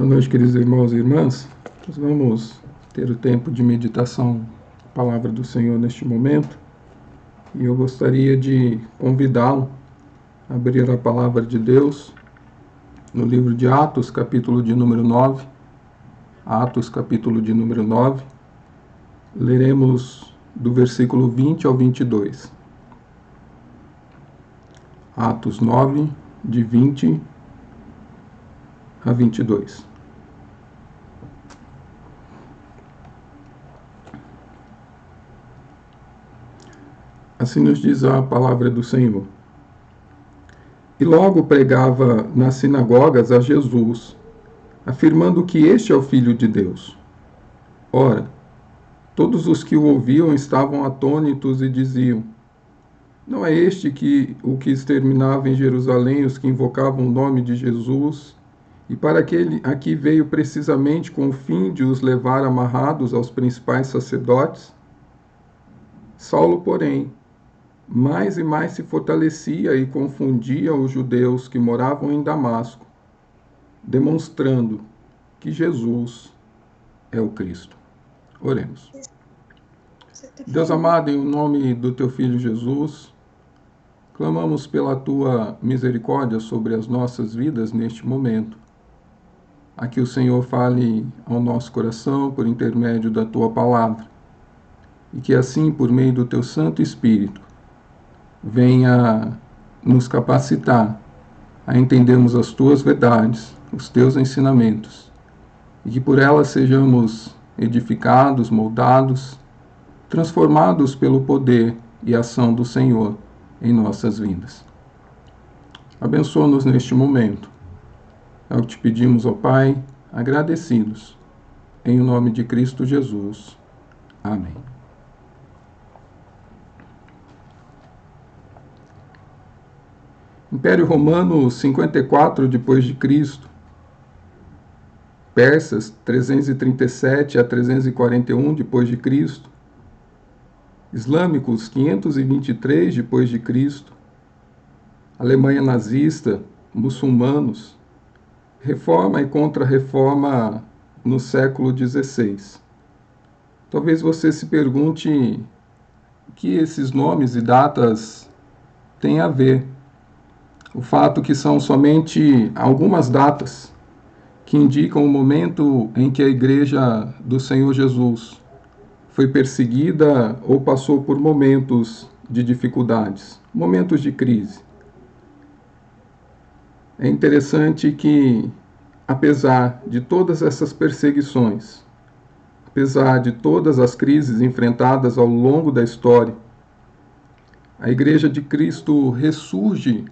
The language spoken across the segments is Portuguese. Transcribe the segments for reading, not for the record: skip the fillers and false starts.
Boa noite, queridos irmãos e irmãs. Nós vamos ter o tempo de meditação da palavra do Senhor neste momento. E eu gostaria de convidá-lo a abrir a palavra de Deus no livro de Atos, capítulo de número 9. Atos, capítulo de número 9. Leremos do versículo 20 ao 22. Atos 9, de 20 a 22. Assim nos diz a palavra do Senhor. E logo pregava nas sinagogas a Jesus, afirmando que este é o Filho de Deus. Ora, todos os que o ouviam estavam atônitos e diziam: não é este o que exterminava em Jerusalém os que invocavam o nome de Jesus, e para que ele aqui veio precisamente com o fim de os levar amarrados aos principais sacerdotes? Saulo, porém, mais e mais se fortalecia e confundia os judeus que moravam em Damasco, demonstrando que Jesus é o Cristo. Oremos. Deus amado, em nome do teu Filho Jesus, clamamos pela tua misericórdia sobre as nossas vidas neste momento. A que o Senhor fale ao nosso coração por intermédio da tua palavra, e que assim, por meio do teu Santo Espírito, venha nos capacitar a entendermos as tuas verdades, os teus ensinamentos, e que por elas sejamos edificados, moldados, transformados pelo poder e ação do Senhor em nossas vidas. Abençoa-nos neste momento. É o que te pedimos, ó Pai, agradecidos, em nome de Cristo Jesus. Amém. Império Romano 54 depois de Cristo, Persas 337 a 341 depois de Cristo, Islâmicos 523 depois de Cristo, Alemanha nazista, muçulmanos, Reforma e Contra-Reforma no século XVI. Talvez você se pergunte o que esses nomes e datas têm a ver. O fato que são somente algumas datas que indicam o momento em que a Igreja do Senhor Jesus foi perseguida ou passou por momentos de dificuldades, momentos de crise. É interessante que, apesar de todas essas perseguições, apesar de todas as crises enfrentadas ao longo da história, a Igreja de Cristo ressurge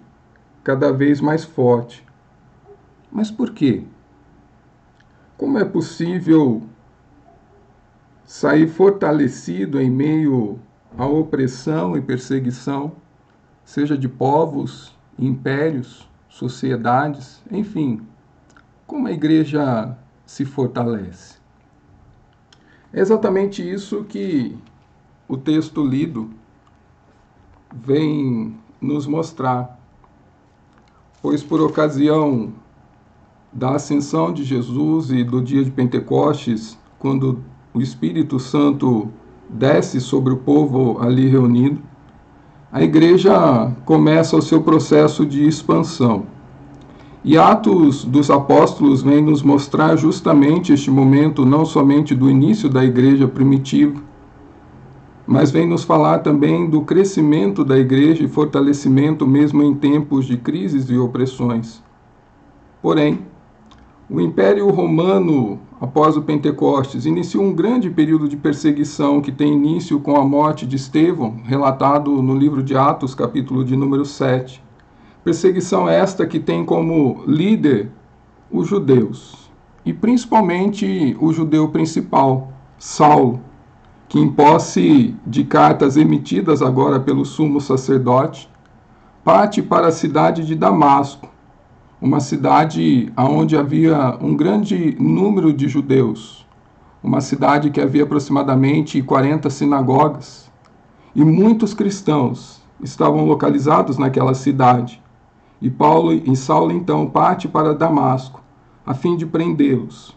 cada vez mais forte. Mas por quê? Como é possível sair fortalecido em meio à opressão e perseguição, seja de povos, impérios, sociedades, enfim, como a igreja se fortalece? É exatamente isso que o texto lido vem nos mostrar, pois por ocasião da ascensão de Jesus e do dia de Pentecostes, quando o Espírito Santo desce sobre o povo ali reunido, a igreja começa o seu processo de expansão. E Atos dos Apóstolos vem nos mostrar justamente este momento, não somente do início da igreja primitiva, mas vem nos falar também do crescimento da igreja e fortalecimento mesmo em tempos de crises e opressões. Porém, o Império Romano, após o Pentecostes, iniciou um grande período de perseguição que tem início com a morte de Estevão, relatado no livro de Atos, capítulo de número 7. Perseguição esta que tem como líder os judeus, e principalmente o judeu principal, Saulo, que em posse de cartas emitidas agora pelo sumo sacerdote, parte para a cidade de Damasco, uma cidade onde havia um grande número de judeus, uma cidade que havia aproximadamente 40 sinagogas, e muitos cristãos estavam localizados naquela cidade. E Saulo então parte para Damasco, a fim de prendê-los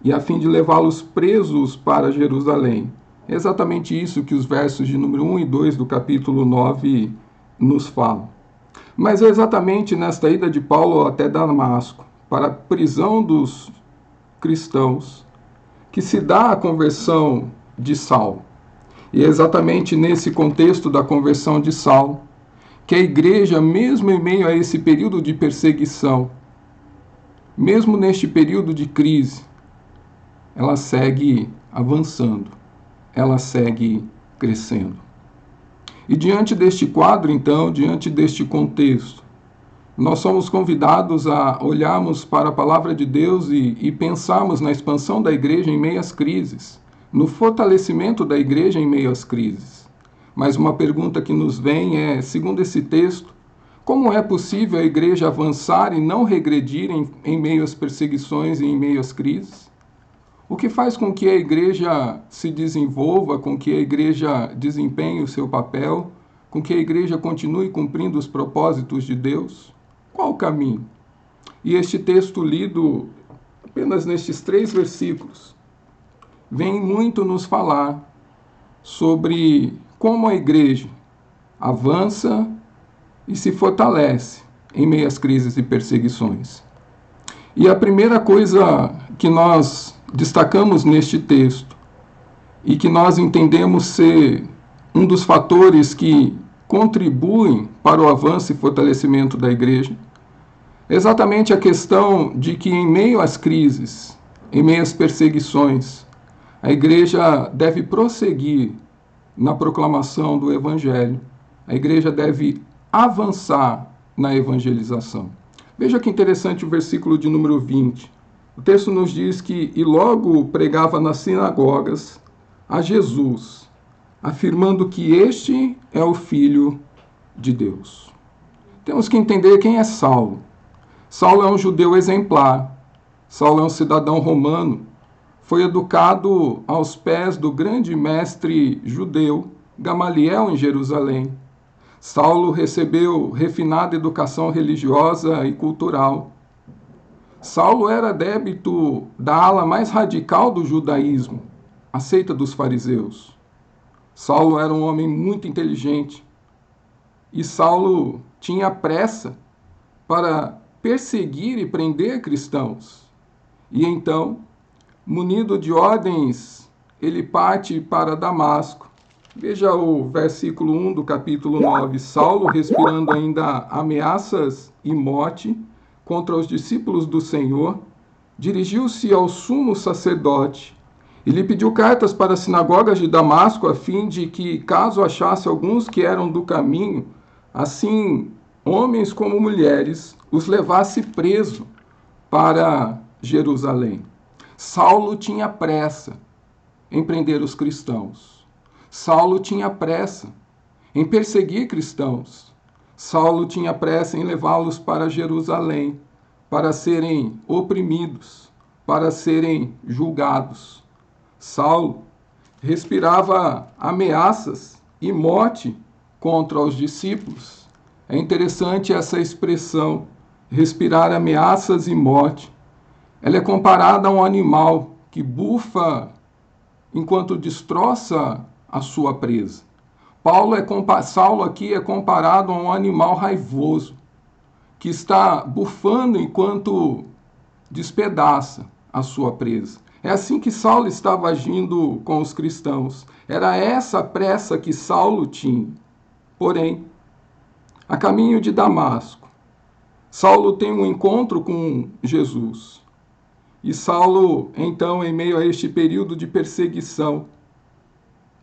e a fim de levá-los presos para Jerusalém. É exatamente isso que os versos de número 1 e 2 do capítulo 9 nos falam. Mas é exatamente nesta ida de Paulo até Damasco, para a prisão dos cristãos, que se dá a conversão de Saulo. E é exatamente nesse contexto da conversão de Saulo que a igreja, mesmo em meio a esse período de perseguição, mesmo neste período de crise, ela segue avançando, ela segue crescendo. E diante deste quadro, então, diante deste contexto, nós somos convidados a olharmos para a palavra de Deus e pensarmos na expansão da igreja em meio às crises, no fortalecimento da igreja em meio às crises. Mas uma pergunta que nos vem é, segundo esse texto, como é possível a igreja avançar e não regredir em meio às perseguições e em meio às crises? O que faz com que a igreja se desenvolva, com que a igreja desempenhe o seu papel, com que a igreja continue cumprindo os propósitos de Deus? Qual o caminho? E este texto lido apenas nestes 3 versículos vem muito nos falar sobre como a igreja avança e se fortalece em meio às crises e perseguições. E a primeira coisa que nós destacamos neste texto e que nós entendemos ser um dos fatores que contribuem para o avanço e fortalecimento da igreja é exatamente a questão de que em meio às crises, em meio às perseguições, a igreja deve prosseguir na proclamação do evangelho. A igreja deve avançar na evangelização. Veja que interessante o versículo de número 20. O texto nos diz que, e logo pregava nas sinagogas a Jesus, afirmando que este é o Filho de Deus. Temos que entender quem é Saulo. Saulo é um judeu exemplar. Saulo é um cidadão romano. Foi educado aos pés do grande mestre judeu, Gamaliel, em Jerusalém. Saulo recebeu refinada educação religiosa e cultural. Saulo era adepto da ala mais radical do judaísmo, a seita dos fariseus. Saulo era um homem muito inteligente e Saulo tinha pressa para perseguir e prender cristãos. E então, munido de ordens, ele parte para Damasco. Veja o versículo 1 do capítulo 9. Saulo, respirando ainda ameaças e morte contra os discípulos do Senhor, dirigiu-se ao sumo sacerdote e lhe pediu cartas para as sinagogas de Damasco, a fim de que, caso achasse alguns que eram do caminho, assim homens como mulheres, os levasse preso para Jerusalém. Saulo tinha pressa em prender os cristãos. Saulo tinha pressa em perseguir cristãos. Saulo tinha pressa em levá-los para Jerusalém, para serem oprimidos, para serem julgados. Saulo respirava ameaças e morte contra os discípulos. É interessante essa expressão, respirar ameaças e morte. Ela é comparada a um animal que bufa enquanto destroça a sua presa. Saulo aqui é comparado a um animal raivoso, que está bufando enquanto despedaça a sua presa. É assim que Saulo estava agindo com os cristãos. Era essa a pressa que Saulo tinha. Porém, a caminho de Damasco, Saulo tem um encontro com Jesus. E Saulo, então, em meio a este período de perseguição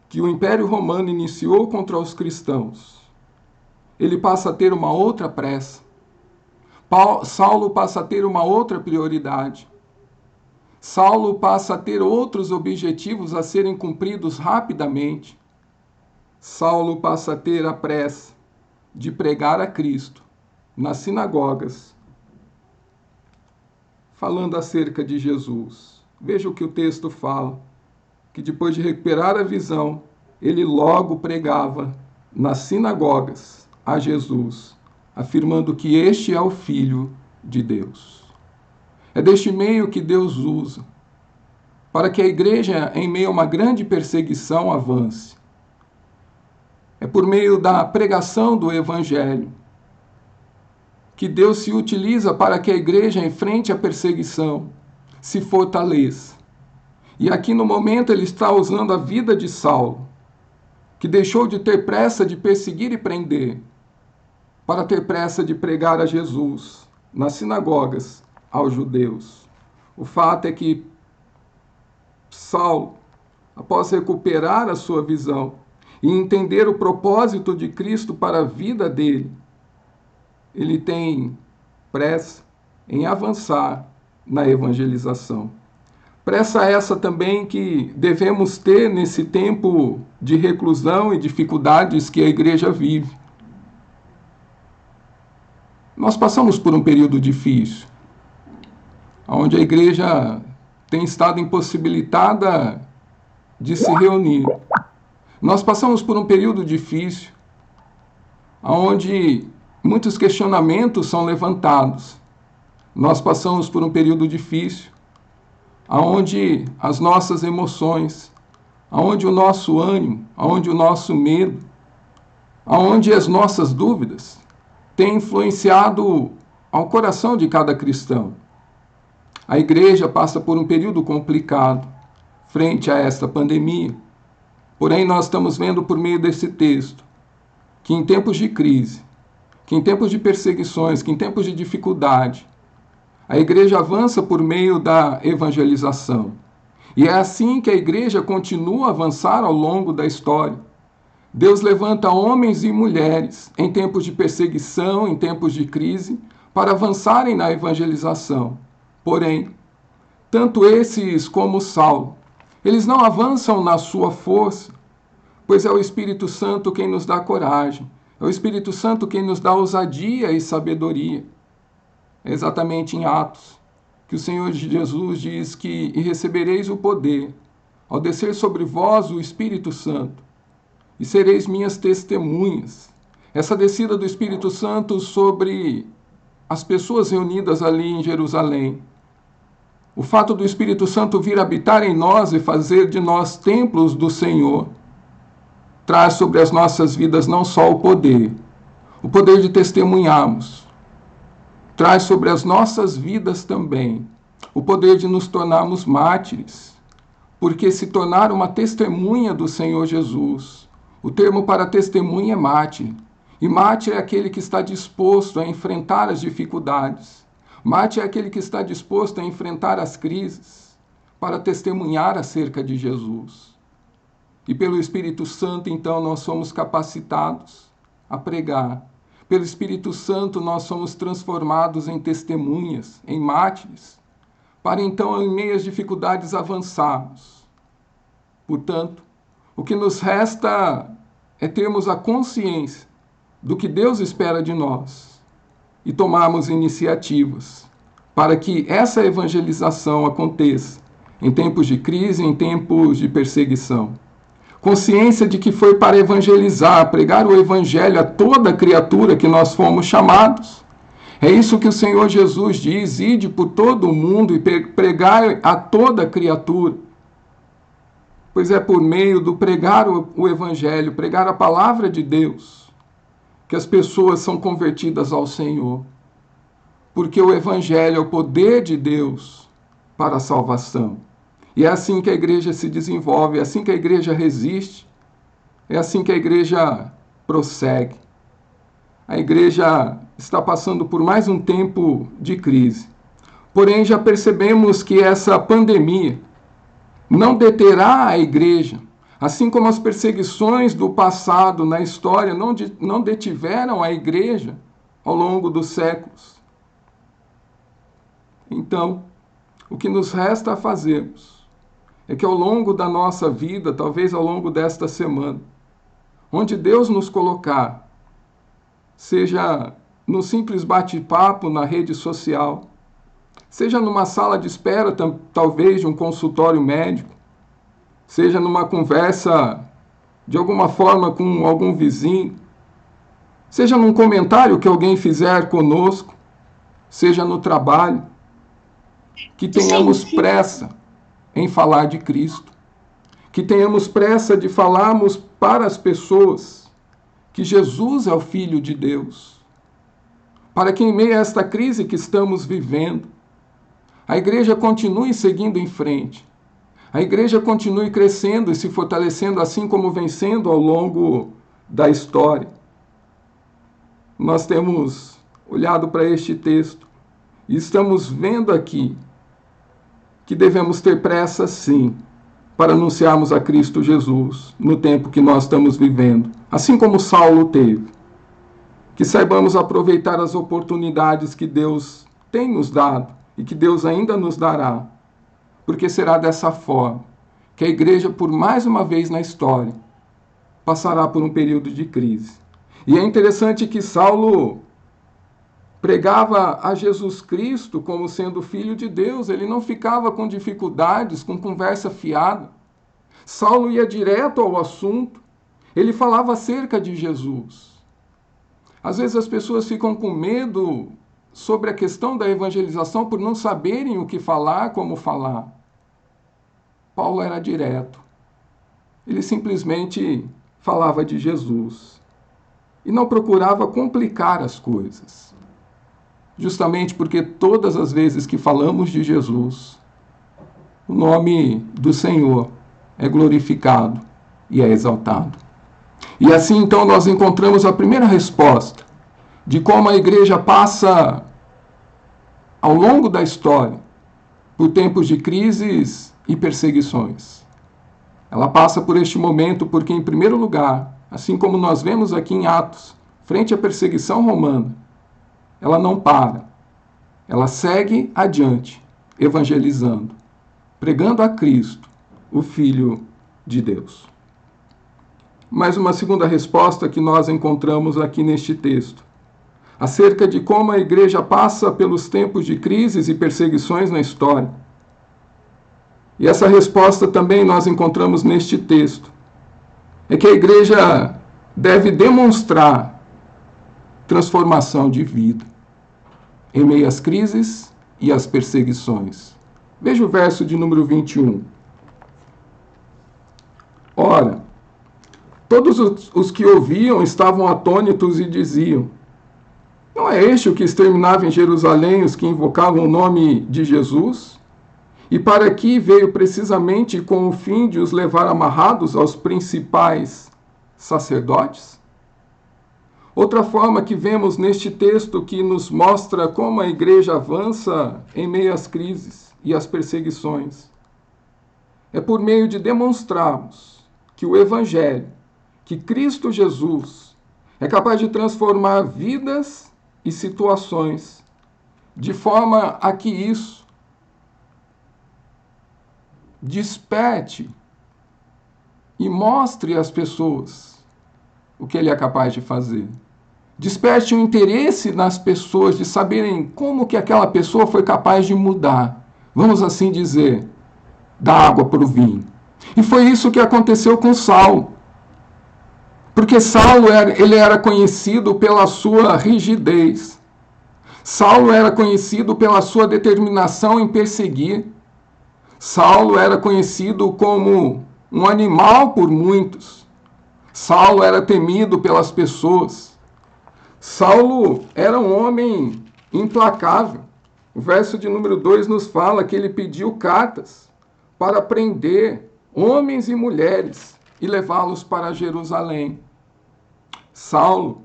que o Império Romano iniciou contra os cristãos, ele passa a ter uma outra pressa. Saulo passa a ter uma outra prioridade. Saulo passa a ter outros objetivos a serem cumpridos rapidamente. Saulo passa a ter a pressa de pregar a Cristo nas sinagogas, falando acerca de Jesus. Veja o que o texto fala, que depois de recuperar a visão, ele logo pregava nas sinagogas a Jesus, afirmando que este é o Filho de Deus. É deste meio que Deus usa para que a igreja, em meio a uma grande perseguição, avance. É por meio da pregação do Evangelho que Deus se utiliza para que a igreja enfrente a perseguição, se fortaleça. E aqui no momento ele está usando a vida de Saulo, que deixou de ter pressa de perseguir e prender, para ter pressa de pregar a Jesus nas sinagogas aos judeus. O fato é que Saulo, após recuperar a sua visão e entender o propósito de Cristo para a vida dele, ele tem pressa em avançar na evangelização. Pressa essa também que devemos ter nesse tempo de reclusão e dificuldades que a igreja vive. Nós passamos por um período difícil, onde a igreja tem estado impossibilitada de se reunir. Nós passamos por um período difícil, onde muitos questionamentos são levantados. Nós passamos por um período difícil, onde as nossas emoções, onde o nosso ânimo, onde o nosso medo, onde as nossas dúvidas têm influenciado ao coração de cada cristão. A igreja passa por um período complicado frente a esta pandemia. Porém, nós estamos vendo por meio desse texto que em tempos de crise, que em tempos de perseguições, que em tempos de dificuldade, a igreja avança por meio da evangelização. E é assim que a igreja continua a avançar ao longo da história. Deus levanta homens e mulheres em tempos de perseguição, em tempos de crise, para avançarem na evangelização. Porém, tanto esses como Saulo, eles não avançam na sua força, pois é o Espírito Santo quem nos dá coragem, é o Espírito Santo quem nos dá ousadia e sabedoria. É exatamente em Atos que o Senhor Jesus diz que e recebereis o poder, ao descer sobre vós o Espírito Santo, e sereis minhas testemunhas. Essa descida do Espírito Santo sobre as pessoas reunidas ali em Jerusalém. O fato do Espírito Santo vir habitar em nós e fazer de nós templos do Senhor, traz sobre as nossas vidas não só o poder de testemunharmos, traz sobre as nossas vidas também o poder de nos tornarmos mártires, porque se tornar uma testemunha do Senhor Jesus, o termo para testemunha é mártir, e mártir é aquele que está disposto a enfrentar as dificuldades, mártir é aquele que está disposto a enfrentar as crises, para testemunhar acerca de Jesus. E pelo Espírito Santo, então, nós somos capacitados a pregar. Pelo Espírito Santo, nós somos transformados em testemunhas, em mártires, para então, em meio às dificuldades, avançarmos. Portanto, o que nos resta é termos a consciência do que Deus espera de nós e tomarmos iniciativas para que essa evangelização aconteça em tempos de crise, em tempos de perseguição. Consciência de que foi para evangelizar, pregar o evangelho a toda criatura que nós fomos chamados. É isso que o Senhor Jesus diz: ide por todo o mundo e pregai a toda criatura. Pois é por meio do pregar o evangelho, pregar a palavra de Deus, que as pessoas são convertidas ao Senhor. Porque o evangelho é o poder de Deus para a salvação. E é assim que a igreja se desenvolve, é assim que a igreja resiste, é assim que a igreja prossegue. A igreja está passando por mais um tempo de crise. Porém, já percebemos que essa pandemia não deterá a igreja, assim como as perseguições do passado na história não detiveram a igreja ao longo dos séculos. Então, o que nos resta a fazermos é que ao longo da nossa vida, talvez ao longo desta semana, onde Deus nos colocar, seja no simples bate-papo na rede social, seja numa sala de espera, talvez de um consultório médico, seja numa conversa de alguma forma com algum vizinho, seja num comentário que alguém fizer conosco, seja no trabalho, que tenhamos pressa em falar de Cristo, que tenhamos pressa de falarmos para as pessoas que Jesus é o Filho de Deus, para que em meio a esta crise que estamos vivendo, a igreja continue seguindo em frente, a igreja continue crescendo e se fortalecendo assim como vem sendo ao longo da história. Nós temos olhado para este texto e estamos vendo aqui que devemos ter pressa, sim, para anunciarmos a Cristo Jesus no tempo que nós estamos vivendo, assim como Saulo teve. Que saibamos aproveitar as oportunidades que Deus tem nos dado e que Deus ainda nos dará, porque será dessa forma que a igreja, por mais uma vez na história, passará por um período de crise. E é interessante que Saulo pregava a Jesus Cristo como sendo Filho de Deus, ele não ficava com dificuldades, com conversa fiada. Saulo ia direto ao assunto, ele falava acerca de Jesus. Às vezes as pessoas ficam com medo sobre a questão da evangelização por não saberem o que falar, como falar. Paulo era direto. Ele simplesmente falava de Jesus e não procurava complicar as coisas. Justamente porque todas as vezes que falamos de Jesus, o nome do Senhor é glorificado e é exaltado. E assim, então, nós encontramos a primeira resposta de como a igreja passa, ao longo da história, por tempos de crises e perseguições. Ela passa por este momento porque, em primeiro lugar, assim como nós vemos aqui em Atos, frente à perseguição romana, ela não para. Ela segue adiante, evangelizando, pregando a Cristo, o Filho de Deus. Mais uma segunda resposta que nós encontramos aqui neste texto, acerca de como a igreja passa pelos tempos de crises e perseguições na história. E essa resposta também nós encontramos neste texto. É que a igreja deve demonstrar transformação de vida em meio às crises e às perseguições. Veja o verso de número 21. Ora, todos os que ouviam estavam atônitos e diziam: não é este o que exterminava em Jerusalém os que invocavam o nome de Jesus? E para aqui veio precisamente com o fim de os levar amarrados aos principais sacerdotes? Outra forma que vemos neste texto que nos mostra como a igreja avança em meio às crises e às perseguições é por meio de demonstrarmos que o Evangelho, que Cristo Jesus, é capaz de transformar vidas e situações de forma a que isso desperte e mostre às pessoas o que ele é capaz de fazer. Desperte o interesse nas pessoas de saberem como que aquela pessoa foi capaz de mudar, vamos assim dizer, da água para o vinho. E foi isso que aconteceu com Saulo. Porque Saulo ele era conhecido pela sua rigidez. Saulo era conhecido pela sua determinação em perseguir. Saulo era conhecido como um animal por muitos. Saulo era temido pelas pessoas. Saulo era um homem implacável. O verso de número 2 nos fala que ele pediu cartas para prender homens e mulheres e levá-los para Jerusalém. Saulo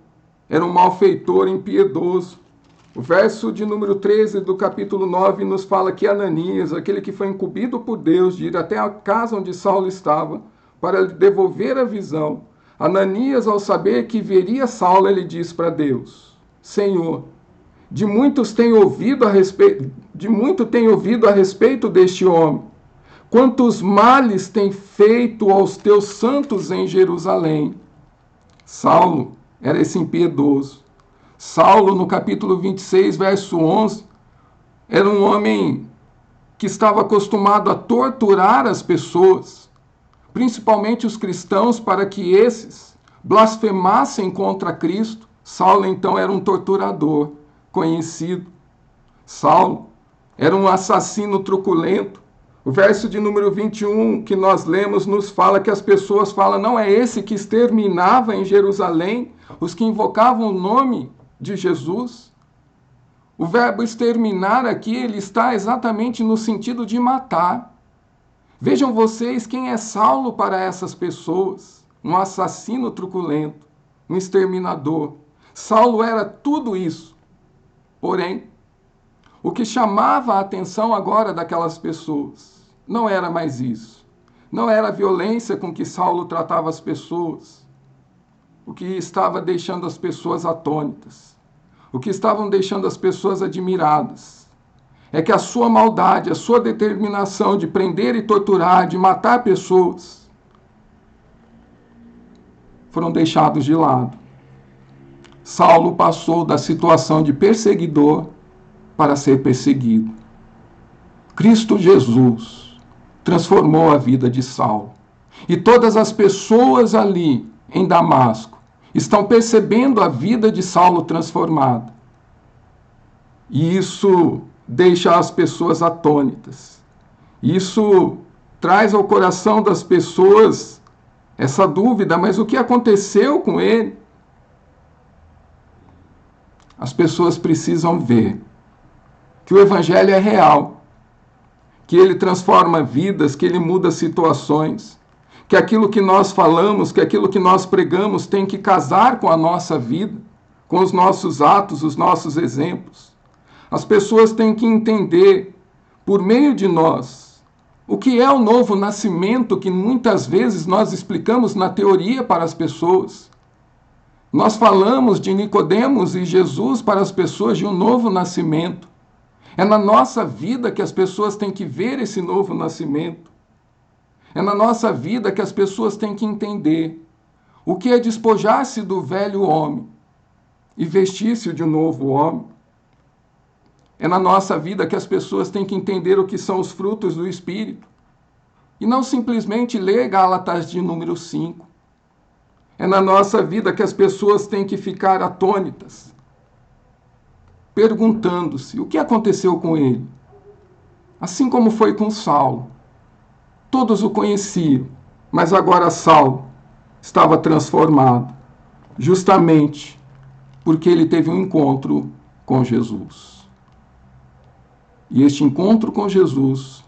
era um malfeitor impiedoso. O verso de número 13 do capítulo 9 nos fala que Ananias, aquele que foi incumbido por Deus de ir até a casa onde Saulo estava para lhe devolver a visão, Ananias, ao saber que veria Saulo, ele diz para Deus: Senhor, de muito tenho ouvido a respeito deste homem. Quantos males tem feito aos teus santos em Jerusalém? Saulo era esse impiedoso. Saulo, no capítulo 26, verso 11, era um homem que estava acostumado a torturar as pessoas, principalmente os cristãos, para que esses blasfemassem contra Cristo. Saulo, então, era um torturador conhecido. Saulo era um assassino truculento. O verso de número 21 que nós lemos nos fala que as pessoas falam, não é esse que exterminava em Jerusalém os que invocavam o nome de Jesus? O verbo exterminar aqui, ele está exatamente no sentido de matar. Vejam vocês quem é Saulo para essas pessoas. Um assassino truculento, um exterminador. Saulo era tudo isso. Porém, o que chamava a atenção agora daquelas pessoas não era mais isso. Não era a violência com que Saulo tratava as pessoas. O que estava deixando as pessoas atônitas. O que estavam deixando as pessoas admiradas. É que a sua maldade, a sua determinação de prender e torturar, de matar pessoas, foram deixados de lado. Saulo passou da situação de perseguidor para ser perseguido. Cristo Jesus transformou a vida de Saulo. E todas as pessoas ali em Damasco estão percebendo a vida de Saulo transformada. E isso deixa as pessoas atônitas. Isso traz ao coração das pessoas essa dúvida, mas o que aconteceu com ele? As pessoas precisam ver que o Evangelho é real, que ele transforma vidas, que ele muda situações, que aquilo que nós falamos, que aquilo que nós pregamos tem que casar com a nossa vida, com os nossos atos, os nossos exemplos. As pessoas têm que entender, por meio de nós, o que é o novo nascimento que muitas vezes nós explicamos na teoria para as pessoas. Nós falamos de Nicodemos e Jesus para as pessoas de um novo nascimento. É na nossa vida que as pessoas têm que ver esse novo nascimento. É na nossa vida que as pessoas têm que entender o que é despojar-se do velho homem e vestir-se de um novo homem. É na nossa vida que as pessoas têm que entender o que são os frutos do Espírito. E não simplesmente ler Gálatas de número 5. É na nossa vida que as pessoas têm que ficar atônitas, perguntando-se o que aconteceu com ele. Assim como foi com Saulo. Todos o conheciam, mas agora Saulo estava transformado, justamente porque ele teve um encontro com Jesus. E este encontro com Jesus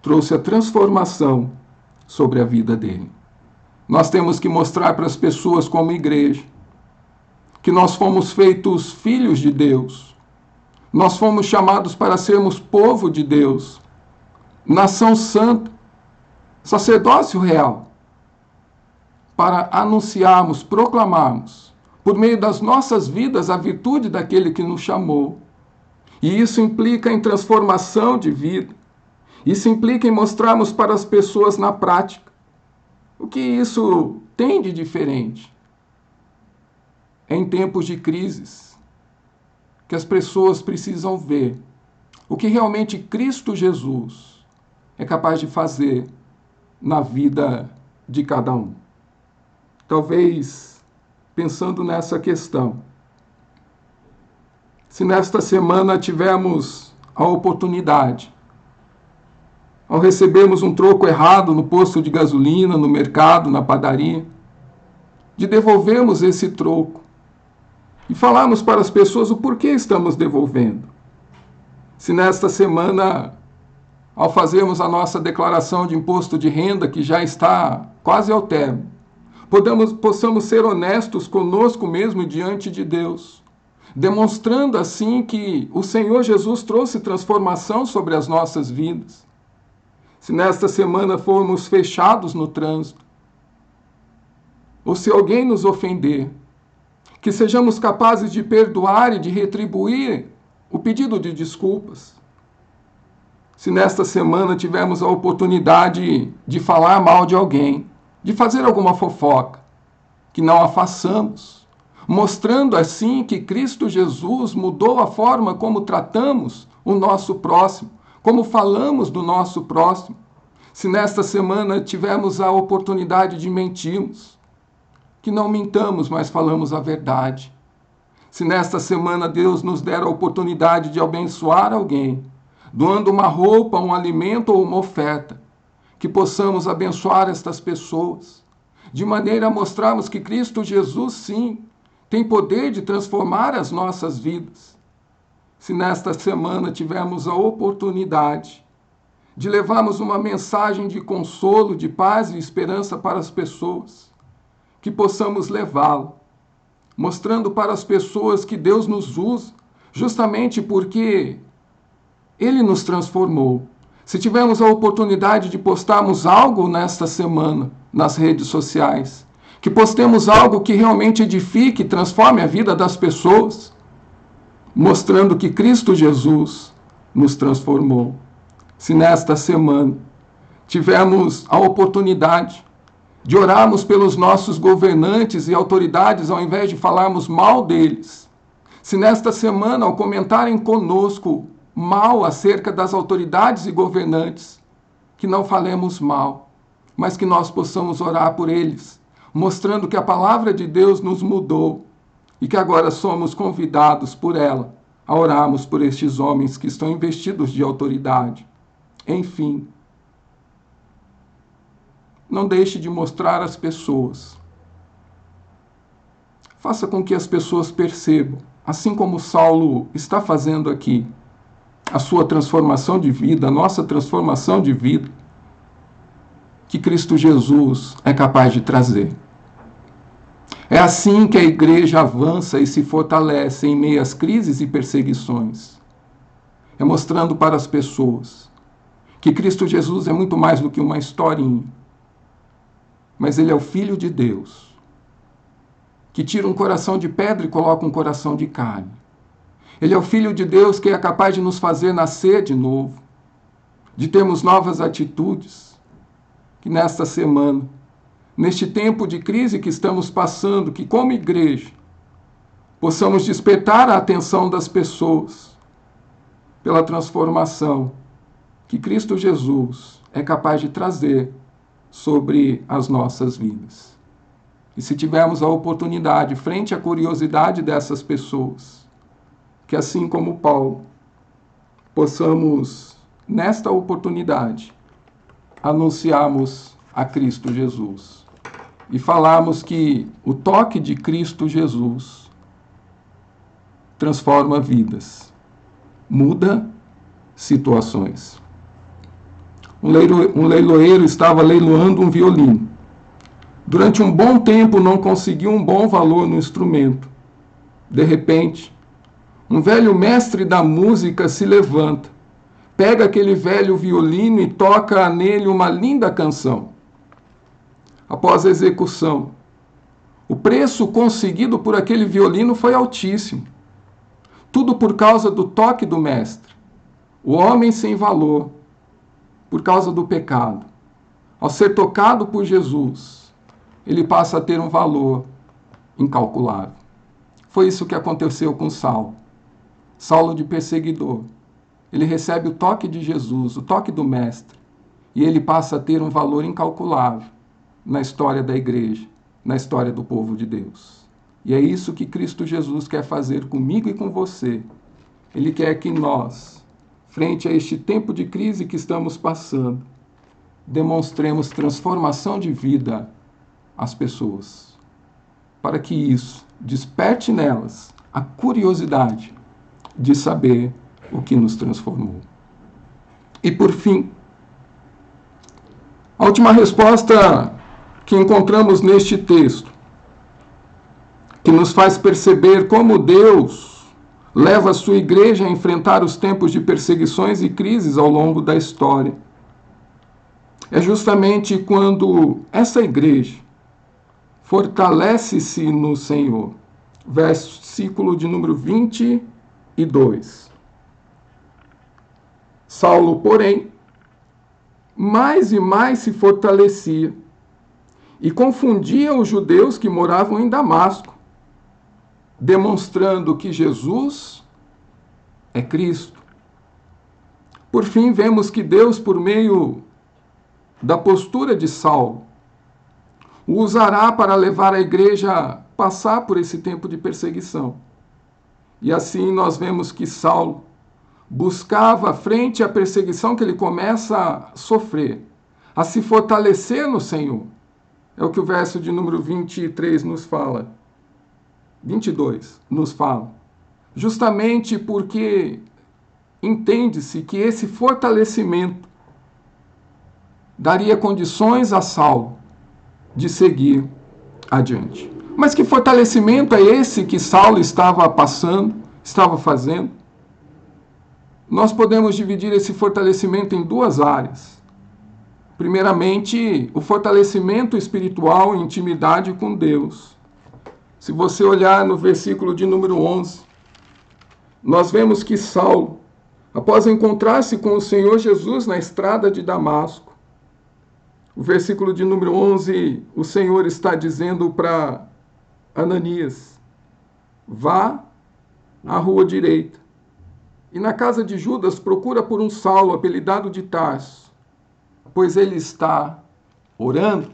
trouxe a transformação sobre a vida dele. Nós temos que mostrar para as pessoas como igreja que nós fomos feitos filhos de Deus. Nós fomos chamados para sermos povo de Deus, nação santa, sacerdócio real, para anunciarmos, proclamarmos, por meio das nossas vidas, a virtude daquele que nos chamou. E isso implica em transformação de vida. Isso implica em mostrarmos para as pessoas na prática o que isso tem de diferente. É em tempos de crises que as pessoas precisam ver o que realmente Cristo Jesus é capaz de fazer na vida de cada um. Talvez, pensando nessa questão, se nesta semana tivermos a oportunidade, ao recebermos um troco errado no posto de gasolina, no mercado, na padaria, de devolvermos esse troco e falarmos para as pessoas o porquê estamos devolvendo. Se nesta semana, ao fazermos a nossa declaração de imposto de renda, que já está quase ao término, possamos ser honestos conosco mesmo diante de Deus, demonstrando assim que o Senhor Jesus trouxe transformação sobre as nossas vidas. Se nesta semana formos fechados no trânsito, ou se alguém nos ofender, que sejamos capazes de perdoar e de retribuir o pedido de desculpas. Se nesta semana tivermos a oportunidade de falar mal de alguém, de fazer alguma fofoca, que não a façamos, mostrando assim que Cristo Jesus mudou a forma como tratamos o nosso próximo, como falamos do nosso próximo. Se nesta semana tivermos a oportunidade de mentirmos, que não mintamos, mas falamos a verdade. Se nesta semana Deus nos der a oportunidade de abençoar alguém, doando uma roupa, um alimento ou uma oferta, que possamos abençoar estas pessoas, de maneira a mostrarmos que Cristo Jesus, sim, tem poder de transformar as nossas vidas. Se nesta semana tivermos a oportunidade de levarmos uma mensagem de consolo, de paz e esperança para as pessoas, que possamos levá-la, mostrando para as pessoas que Deus nos usa, justamente porque Ele nos transformou. Se tivermos a oportunidade de postarmos algo nesta semana nas redes sociais, que postemos algo que realmente edifique e transforme a vida das pessoas, mostrando que Cristo Jesus nos transformou. Se nesta semana tivermos a oportunidade de orarmos pelos nossos governantes e autoridades ao invés de falarmos mal deles, se nesta semana, ao comentarem conosco mal acerca das autoridades e governantes, que não falemos mal, mas que nós possamos orar por eles, mostrando que a palavra de Deus nos mudou e que agora somos convidados por ela a orarmos por estes homens que estão investidos de autoridade. Enfim, não deixe de mostrar às pessoas. Faça com que as pessoas percebam, assim como Saulo está fazendo aqui, a sua transformação de vida, a nossa transformação de vida, que Cristo Jesus é capaz de trazer. É assim que a igreja avança e se fortalece em meio às crises e perseguições. É mostrando para as pessoas que Cristo Jesus é muito mais do que uma historinha, mas Ele é o Filho de Deus, que tira um coração de pedra e coloca um coração de carne. Ele é o Filho de Deus que é capaz de nos fazer nascer de novo, de termos novas atitudes, que nesta semana, neste tempo de crise que estamos passando, que como igreja, possamos despertar a atenção das pessoas pela transformação que Cristo Jesus é capaz de trazer sobre as nossas vidas. E se tivermos a oportunidade, frente à curiosidade dessas pessoas, que assim como Paulo, possamos, nesta oportunidade, anunciarmos a Cristo Jesus e falarmos que o toque de Cristo Jesus transforma vidas, muda situações. Um leiloeiro estava leiloando um violino. Durante um bom tempo não conseguiu um bom valor no instrumento. De repente, um velho mestre da música se levanta, pega aquele velho violino e toca nele uma linda canção. Após a execução, o preço conseguido por aquele violino foi altíssimo. Tudo por causa do toque do mestre. O homem sem valor, por causa do pecado. Ao ser tocado por Jesus, ele passa a ter um valor incalculável. Foi isso que aconteceu com Saulo. Saulo de perseguidor. Ele recebe o toque de Jesus, o toque do Mestre, e ele passa a ter um valor incalculável na história da igreja, na história do povo de Deus. E é isso que Cristo Jesus quer fazer comigo e com você. Ele quer que nós, frente a este tempo de crise que estamos passando, demonstremos transformação de vida às pessoas, para que isso desperte nelas a curiosidade de saber o que nos transformou. E por fim, a última resposta que encontramos neste texto, que nos faz perceber como Deus leva a sua igreja a enfrentar os tempos de perseguições e crises ao longo da história. É justamente quando essa igreja fortalece-se no Senhor. Versículo de número 22. Saulo, porém, mais e mais se fortalecia e confundia os judeus que moravam em Damasco, demonstrando que Jesus é Cristo. Por fim, vemos que Deus, por meio da postura de Saulo, o usará para levar a igreja a passar por esse tempo de perseguição. E assim nós vemos que Saulo, buscava, frente à perseguição que ele começa a sofrer, a se fortalecer no Senhor. É o que o verso de número 23 nos fala. 22 nos fala. Justamente porque entende-se que esse fortalecimento daria condições a Saulo de seguir adiante. Mas que fortalecimento é esse que Saulo estava passando, estava fazendo? Nós podemos dividir esse fortalecimento em duas áreas. Primeiramente, o fortalecimento espiritual e intimidade com Deus. Se você olhar no versículo de número 11, nós vemos que Saulo, após encontrar-se com o Senhor Jesus na estrada de Damasco, o versículo de número 11, o Senhor está dizendo para Ananias: vá à rua direita e na casa de Judas procura por um Saulo, apelidado de Tarso, pois ele está orando.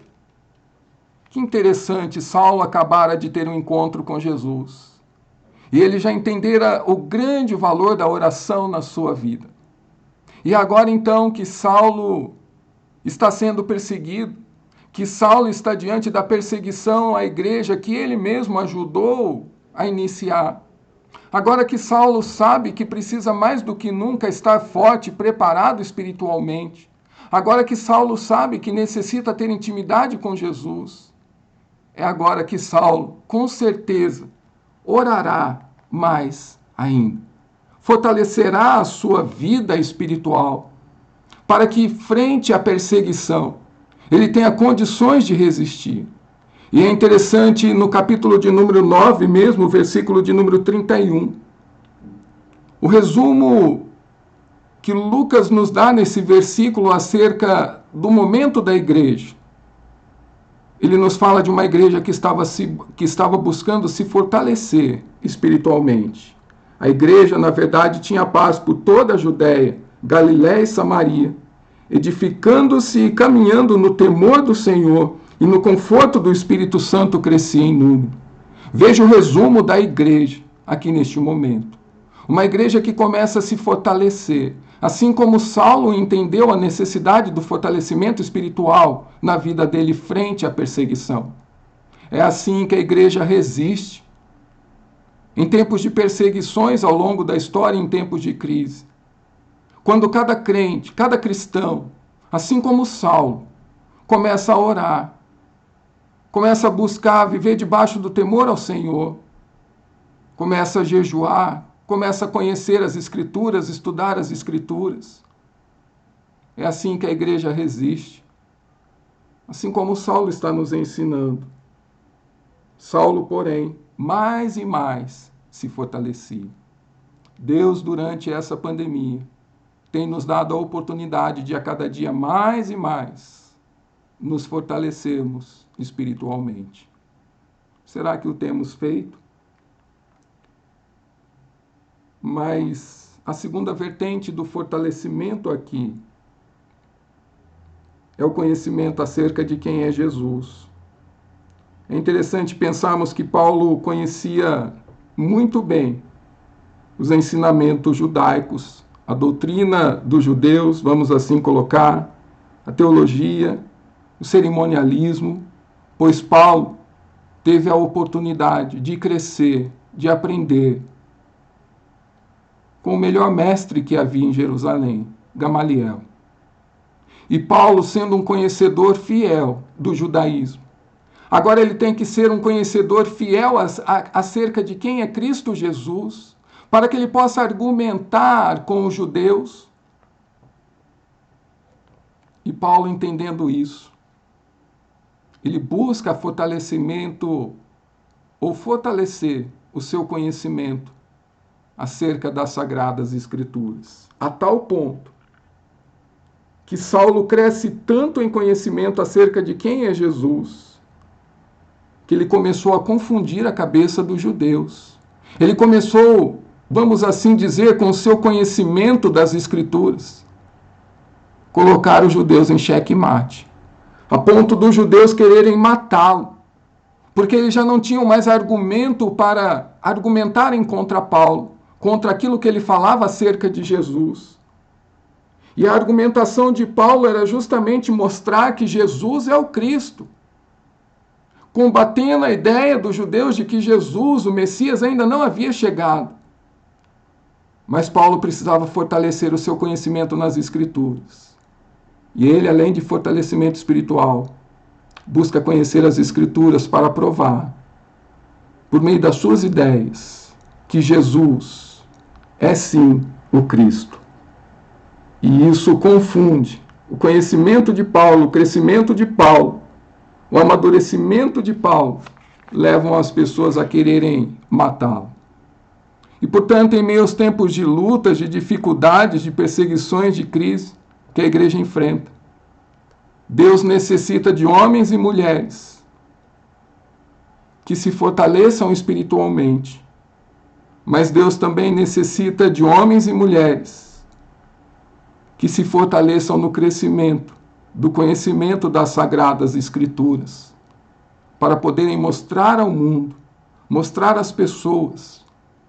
Que interessante, Saulo acabara de ter um encontro com Jesus. E ele já entendera o grande valor da oração na sua vida. E agora então que Saulo está sendo perseguido, que Saulo está diante da perseguição à igreja que ele mesmo ajudou a iniciar. Agora que Saulo sabe que precisa mais do que nunca estar forte, preparado espiritualmente. Agora que Saulo sabe que necessita ter intimidade com Jesus. É agora que Saulo, com certeza, orará mais ainda. Fortalecerá a sua vida espiritual, para que, frente à perseguição, ele tenha condições de resistir. E é interessante, no capítulo de número 9 mesmo, versículo de número 31, o resumo que Lucas nos dá nesse versículo acerca do momento da igreja. Ele nos fala de uma igreja que estava buscando se fortalecer espiritualmente. A igreja, na verdade, tinha paz por toda a Judéia, Galiléia e Samaria, edificando-se e caminhando no temor do Senhor e no conforto do Espírito Santo crescia em número. Veja o resumo da igreja aqui neste momento. Uma igreja que começa a se fortalecer, assim como Saulo entendeu a necessidade do fortalecimento espiritual na vida dele frente à perseguição. É assim que a igreja resiste em tempos de perseguições ao longo da história, em tempos de crise. Quando cada crente, cada cristão, assim como Saulo, começa a orar, começa a buscar viver debaixo do temor ao Senhor, começa a jejuar, começa a conhecer as Escrituras, estudar as Escrituras. É assim que a igreja resiste. Assim como Saulo está nos ensinando. Saulo, porém, mais e mais se fortalecia. Deus, durante essa pandemia, tem nos dado a oportunidade de a cada dia mais e mais nos fortalecermos espiritualmente. Será que o temos feito? Mas a segunda vertente do fortalecimento aqui é o conhecimento acerca de quem é Jesus. É interessante pensarmos que Paulo conhecia muito bem os ensinamentos judaicos, a doutrina dos judeus, vamos assim colocar, a teologia, o cerimonialismo, pois Paulo teve a oportunidade de crescer, de aprender com o melhor mestre que havia em Jerusalém, Gamaliel. E Paulo, sendo um conhecedor fiel do judaísmo, agora ele tem que ser um conhecedor fiel acerca de quem é Cristo Jesus, para que ele possa argumentar com os judeus. E Paulo, entendendo isso, ele busca fortalecimento ou fortalecer o seu conhecimento acerca das Sagradas Escrituras, a tal ponto que Saulo cresce tanto em conhecimento acerca de quem é Jesus, que ele começou a confundir a cabeça dos judeus. Ele começou, vamos assim dizer, com o seu conhecimento das Escrituras, colocar os judeus em xeque-mate, a ponto dos judeus quererem matá-lo, porque eles já não tinham mais argumento para argumentarem contra Paulo, contra aquilo que ele falava acerca de Jesus. E a argumentação de Paulo era justamente mostrar que Jesus é o Cristo, combatendo a ideia dos judeus de que Jesus, o Messias, ainda não havia chegado. Mas Paulo precisava fortalecer o seu conhecimento nas Escrituras. E ele, além de fortalecimento espiritual, busca conhecer as Escrituras para provar, por meio das suas ideias, que Jesus é sim o Cristo. E isso confunde o conhecimento de Paulo, o crescimento de Paulo, o amadurecimento de Paulo, levam as pessoas a quererem matá-lo. E, portanto, em meio aos tempos de lutas, de dificuldades, de perseguições, de crise que a igreja enfrenta, Deus necessita de homens e mulheres que se fortaleçam espiritualmente. Mas Deus também necessita de homens e mulheres que se fortaleçam no crescimento do conhecimento das Sagradas Escrituras, para poderem mostrar ao mundo, mostrar às pessoas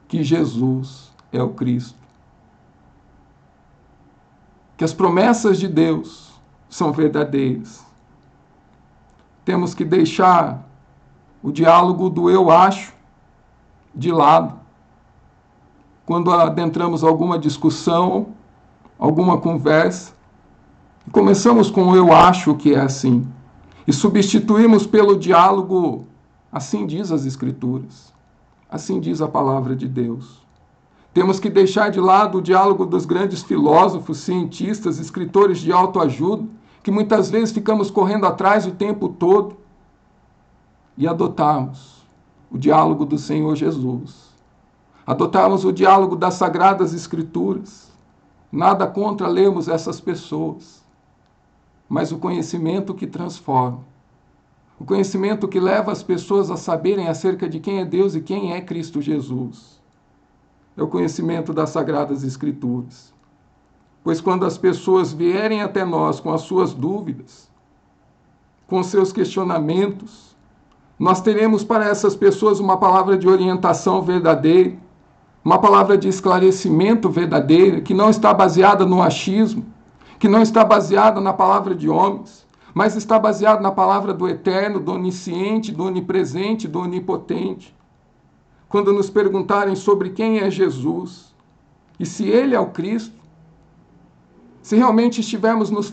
que Jesus é o Cristo. Que as promessas de Deus são verdadeiras. Temos que deixar o diálogo do eu acho de lado. Quando adentramos alguma discussão, alguma conversa, começamos com o eu acho que é assim, e substituímos pelo diálogo, assim diz as Escrituras, assim diz a palavra de Deus. Temos que deixar de lado o diálogo dos grandes filósofos, cientistas, escritores de autoajuda, que muitas vezes ficamos correndo atrás o tempo todo, e adotarmos o diálogo do Senhor Jesus. Adotarmos o diálogo das Sagradas Escrituras. Nada contra lermos essas pessoas, mas o conhecimento que transforma, o conhecimento que leva as pessoas a saberem acerca de quem é Deus e quem é Cristo Jesus, é o conhecimento das Sagradas Escrituras. Pois quando as pessoas vierem até nós com as suas dúvidas, com os seus questionamentos, nós teremos para essas pessoas uma palavra de orientação verdadeira, uma palavra de esclarecimento verdadeira, que não está baseada no achismo, que não está baseada na palavra de homens, mas está baseada na palavra do Eterno, do Onisciente, do Onipresente, do Onipotente. Quando nos perguntarem sobre quem é Jesus e se Ele é o Cristo, se realmente estivermos nos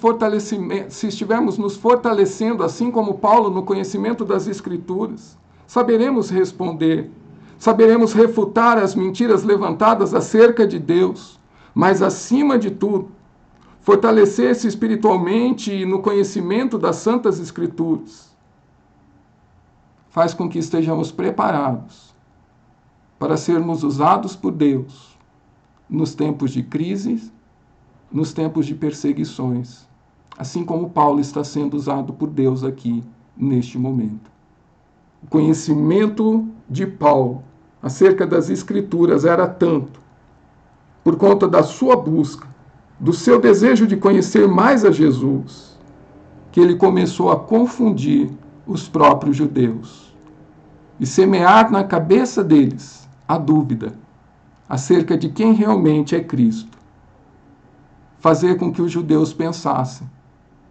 fortalecendo, assim como Paulo, no conhecimento das Escrituras, saberemos responder, saberemos refutar as mentiras levantadas acerca de Deus, mas, acima de tudo, fortalecer-se espiritualmente e no conhecimento das Santas Escrituras faz com que estejamos preparados para sermos usados por Deus nos tempos de crises, nos tempos de perseguições, assim como Paulo está sendo usado por Deus aqui, neste momento. O conhecimento de Paulo acerca das Escrituras era tanto, por conta da sua busca, do seu desejo de conhecer mais a Jesus, que ele começou a confundir os próprios judeus e semear na cabeça deles a dúvida acerca de quem realmente é Cristo. Fazer com que os judeus pensassem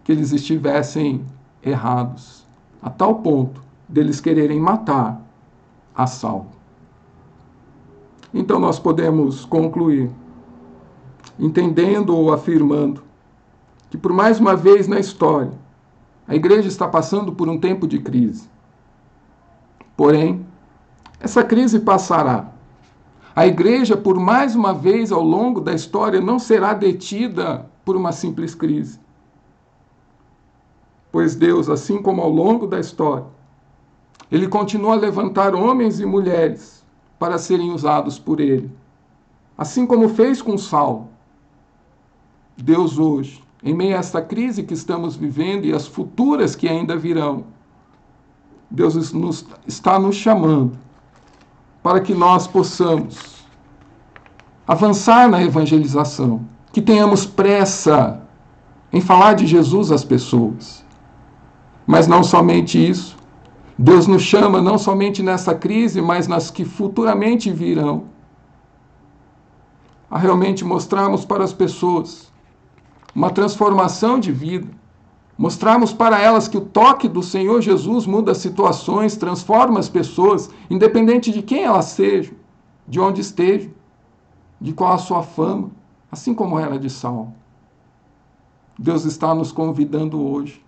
que eles estivessem errados, a tal ponto deles quererem matar a Saulo. Então nós podemos concluir, entendendo ou afirmando, que por mais uma vez na história, a igreja está passando por um tempo de crise. Porém, essa crise passará. A igreja, por mais uma vez ao longo da história, não será detida por uma simples crise. Pois Deus, assim como ao longo da história, Ele continua a levantar homens e mulheres para serem usados por Ele. Assim como fez com Saulo, Deus hoje, em meio a esta crise que estamos vivendo e as futuras que ainda virão, Deus está nos chamando para que nós possamos avançar na evangelização, que tenhamos pressa em falar de Jesus às pessoas. Mas não somente isso, Deus nos chama não somente nessa crise, mas nas que futuramente virão, a realmente mostrarmos para as pessoas uma transformação de vida, mostrarmos para elas que o toque do Senhor Jesus muda situações, transforma as pessoas, independente de quem elas sejam, de onde estejam, de qual a sua fama, assim como era de Saulo. Deus está nos convidando hoje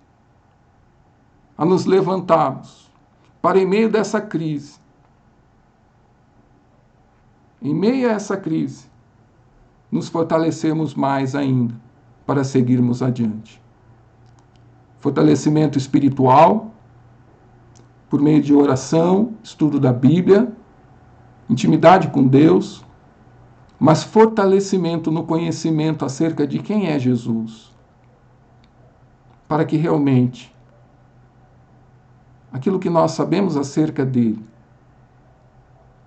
a nos levantarmos para, em meio dessa crise, em meio a essa crise, nos fortalecermos mais ainda para seguirmos adiante. Fortalecimento espiritual, por meio de oração, estudo da Bíblia, intimidade com Deus, mas fortalecimento no conhecimento acerca de quem é Jesus, para que realmente aquilo que nós sabemos acerca dele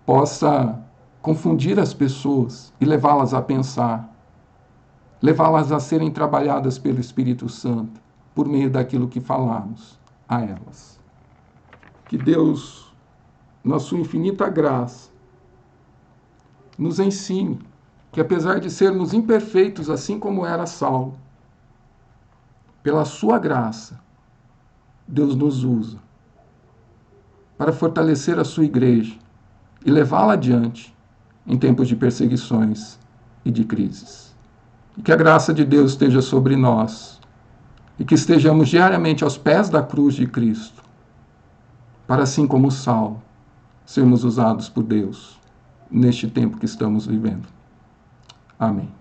possa confundir as pessoas e levá-las a pensar, levá-las a serem trabalhadas pelo Espírito Santo, por meio daquilo que falamos a elas. Que Deus, na sua infinita graça, nos ensine que, apesar de sermos imperfeitos, assim como era Saulo, pela sua graça, Deus nos usa para fortalecer a sua igreja e levá-la adiante em tempos de perseguições e de crises. E que a graça de Deus esteja sobre nós e que estejamos diariamente aos pés da cruz de Cristo, para, assim como Saulo, sermos usados por Deus neste tempo que estamos vivendo. Amém.